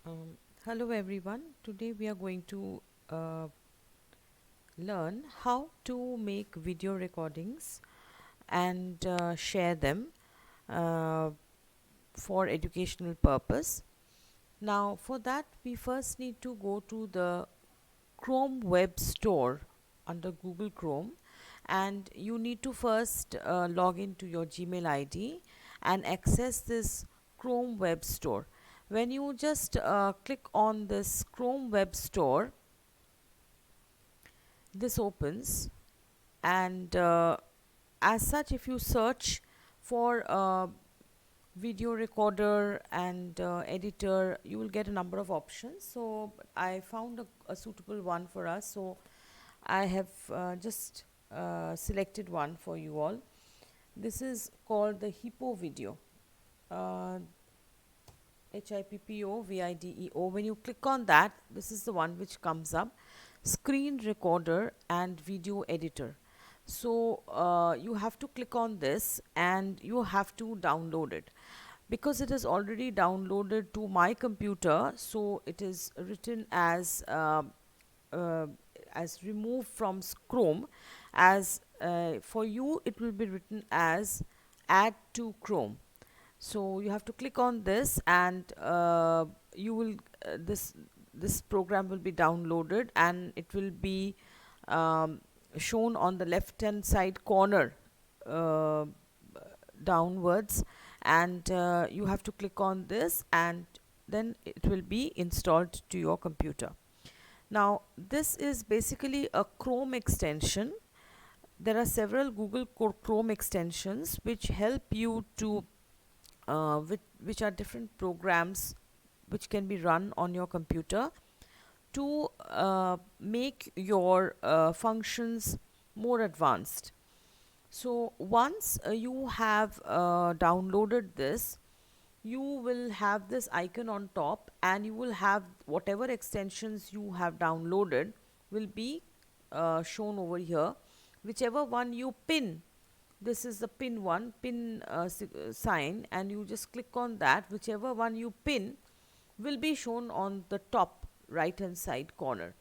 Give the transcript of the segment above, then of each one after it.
Um, Hello everyone. Today we are going to uh, learn how to make video recordings and share them uh, for educational purpose. Now, for that, we first need to go to the Chrome Web Store under Google Chrome, and you need to first log into your Gmail ID and access this Chrome Web Store. When you just click on this Chrome Web Store, this opens, and as such, if you search for video recorder and editor, you will get a number of options. So I found a suitable one for us, so I have just selected one for you all. This is called the Hippo Video, uh, HIPPO VIDEO. When you click on that, this is the one which comes up: screen recorder and video editor. So you have to click on this and you have to download it. Because it is already downloaded to my computer, so it is written uh, as remove from Chrome. As for you, it will be written as add to Chrome. So you have to click on this, and you will this program will be downloaded, and it will be um, shown on the left hand side corner uh, downwards, and you have to click on this, and then it will be installed to your computer. Now this is basically a Chrome extension. There are several Google Chrome extensions which help you to which are different programs which can be run on your computer to make your functions more advanced. So once you have downloaded this, you will have this icon on top, and you will have whatever extensions you have downloaded will be shown over here. Whichever one you pin, this is the pin one, pin sign, and you just click on that. Whichever one you pin will be shown on the top right hand side corner.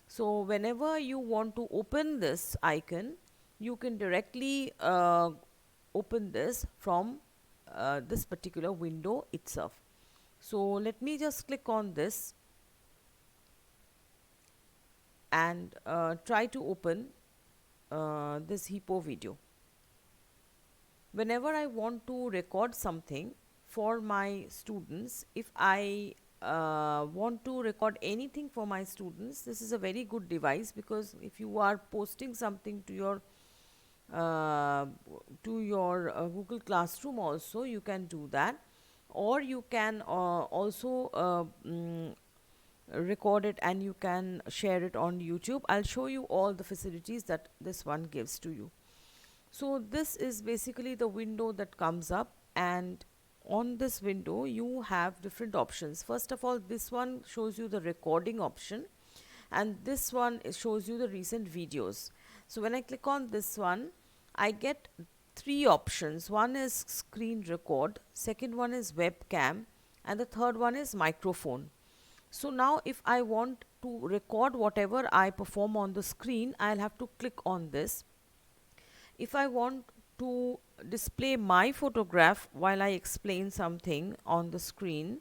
So whenever you want to open this icon, you can directly open this from this particular window itself. So let me just click on this and try to open this Hippo video. Whenever I want to record something for my students, if I want to record anything for my students, this is a very good device, because if you are posting something uh, to your Google Classroom also, you can do that, or you can also record it and you can share it on YouTube. I'll show you all the facilities that this one gives to you. So this is basically the window that comes up, and on this window you have different options. First of all, this one shows you the recording option, and this one shows you the recent videos. So when I click on this one, I get three options. One is screen record, second one is webcam, and the third one is microphone. So now if I want to record whatever I perform on the screen, I'll have to click on this. If I want to display my photograph while I explain something on the screen,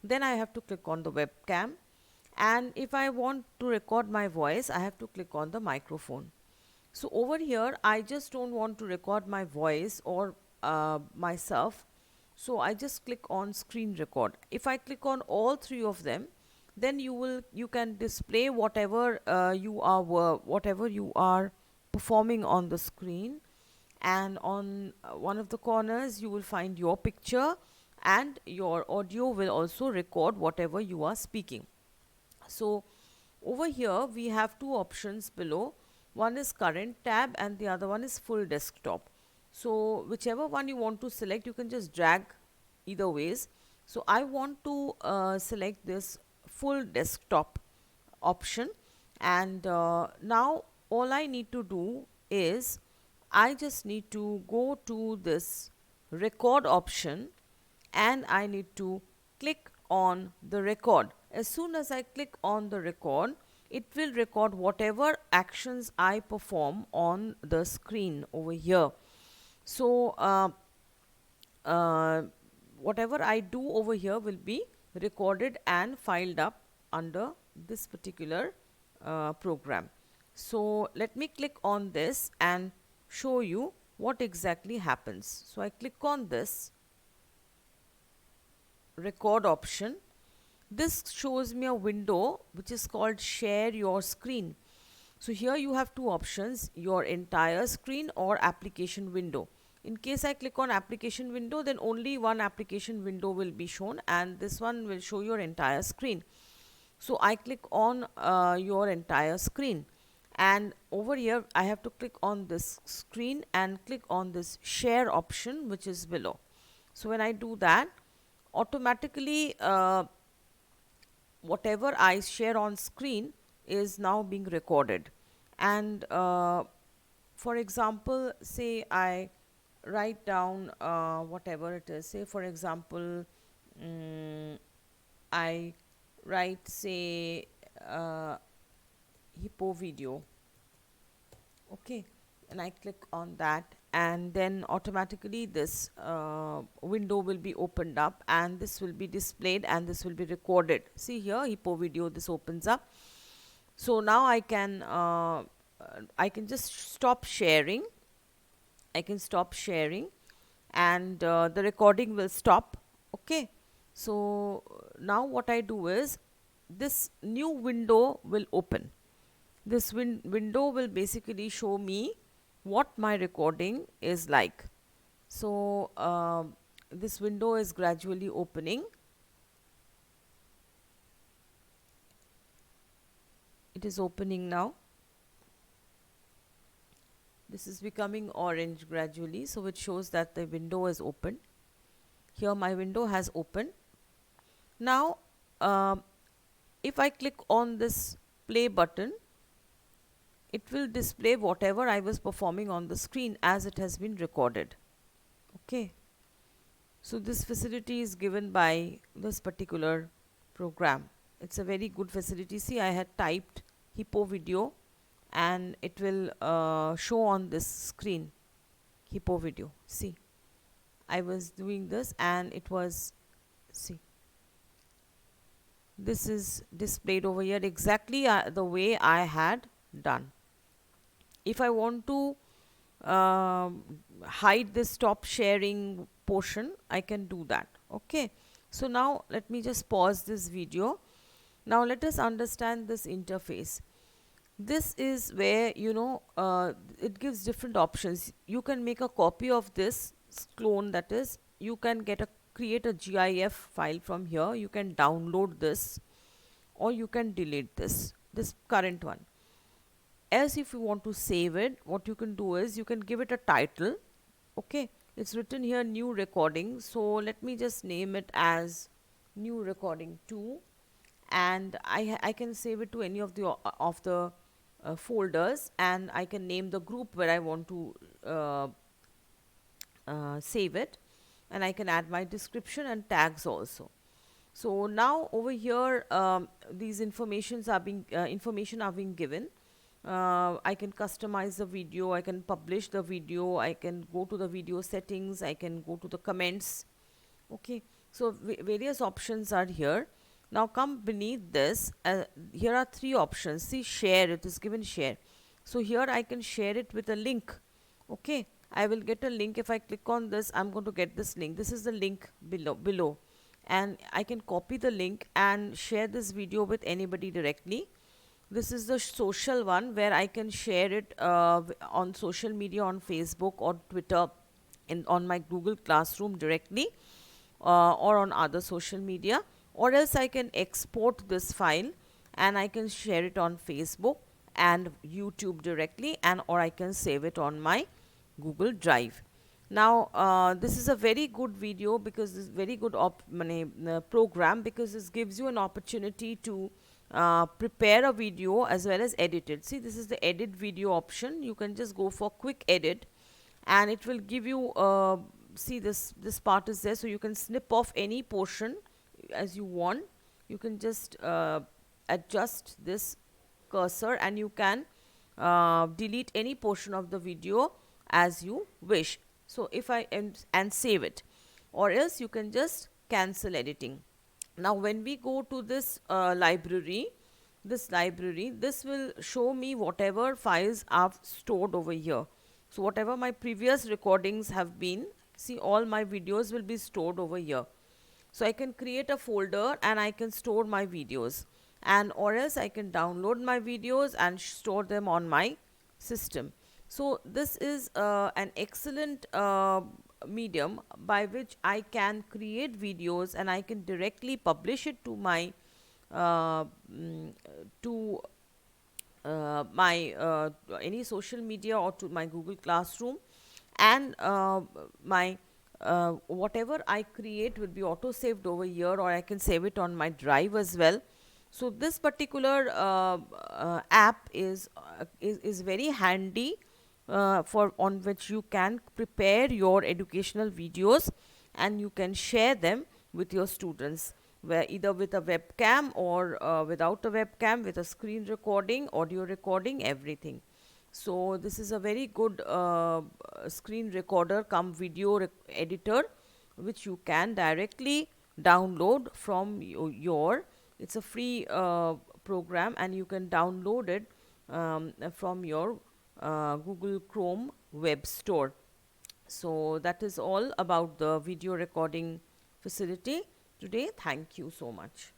then I have to click on the webcam. And if I want to record my voice, I have to click on the microphone. So over here, I just don't want to record my voice or myself. So I just click on screen record. If I click on all three of them, then you can display whatever whatever you are performing on the screen, and on one of the corners you will find your picture, and your audio will also record whatever you are speaking. So over here we have two options below. One is current tab and the other one is full desktop. So whichever one you want to select, you can just drag either ways. So I want to select this full desktop option, and now all I need to do is I just need to go to this record option, and I need to click on the record. As soon as I click on the record, it will record whatever actions I perform on the screen over here. So uh, whatever I do over here will be recorded and filed up under this particular program. So let me click on this and show you what exactly happens. So I click on this record option. This shows me a window which is called share your screen. So here you have two options, your entire screen or application window. In case I click on application window, then only one application window will be shown and this one will show your entire screen. So I click on your entire screen, and over here I have to click on this screen and click on this share option which is below. So when I do that, automatically whatever I share on screen is now being recorded. And for example, say I write down whatever it is, say for example, I write say hippo video, okay, and I click on that, and then automatically this window will be opened up and this will be displayed and this will be recorded. See here, hippo video, this opens up. So now I can just stop sharing. I can stop sharing and the recording will stop. Okay, so now what I do is this new window will open. This window will basically show me what my recording is like. So this window is gradually opening. It is opening now. This is becoming orange gradually, so it shows that the window is open. Here my window has opened. Now if I click on this play button, it will display whatever I was performing on the screen as it has been recorded. Okay, so this facility is given by this particular program. It's a very good facility. See, I had typed hippo video and it will show on this screen hippo video. See, I was doing this and it was, see, this is displayed over here exactly the way I had done. If I want to hide this stop sharing portion, I can do that. Okay, so now let me just pause this video. Now let us understand this interface. This is where, you know, it gives different options. You can make a copy of this clone, that is, you can create a GIF file from here. You can download this or you can delete this current one. As if you want to save it, what you can do is you can give it a title. Okay, it's written here new recording, so let me just name it as new recording 2, and I can save it to any of the folders, and I can name the group where I want to save it, and I can add my description and tags also. So now over here these information are being given. I can customize the video, I can publish the video, I can go to the video settings, I can go to the comments. Okay, so various options are here. Now come beneath this, here are 3 options. See, share, it is given share. So here I can share it with a link. Okay, I will get a link. If I click on this, I'm going to get this link. This is the link below, and I can copy the link and share this video with anybody directly. This is the social one where I can share it on social media, on Facebook or Twitter, on my Google Classroom directly, or on other social media, or else I can export this file and I can share it on Facebook and YouTube directly, and or I can save it on my Google Drive. Now this is a very good video, because this is very good program, because this gives you an opportunity to prepare a video as well as edit it. See, this is the edit video option. You can just go for quick edit and it will give you see, this part is there, so you can snip off any portion as you want. You can just adjust this cursor, and you can delete any portion of the video as you wish. So if I and save it, or else you can just cancel editing. Now when we go to this library, this will show me whatever files I've stored over here. So whatever my previous recordings have been, see, all my videos will be stored over here. So I can create a folder and I can store my videos, and or else I can download my videos and store them on my system. So this is an excellent medium by which I can create videos, and I can directly publish it to my to my any social media, or to my Google Classroom, and my whatever I create will be auto saved over here, or I can save it on my drive as well. So this particular app is very handy for on which you can prepare your educational videos, and you can share them with your students, where either with a webcam or without a webcam, with a screen recording, audio recording, everything. So this is a very good screen recorder come video editor, which you can directly download from your, it's a free program, and you can download it from your Google Chrome web store. So that is all about the video recording facility today. Thank you so much.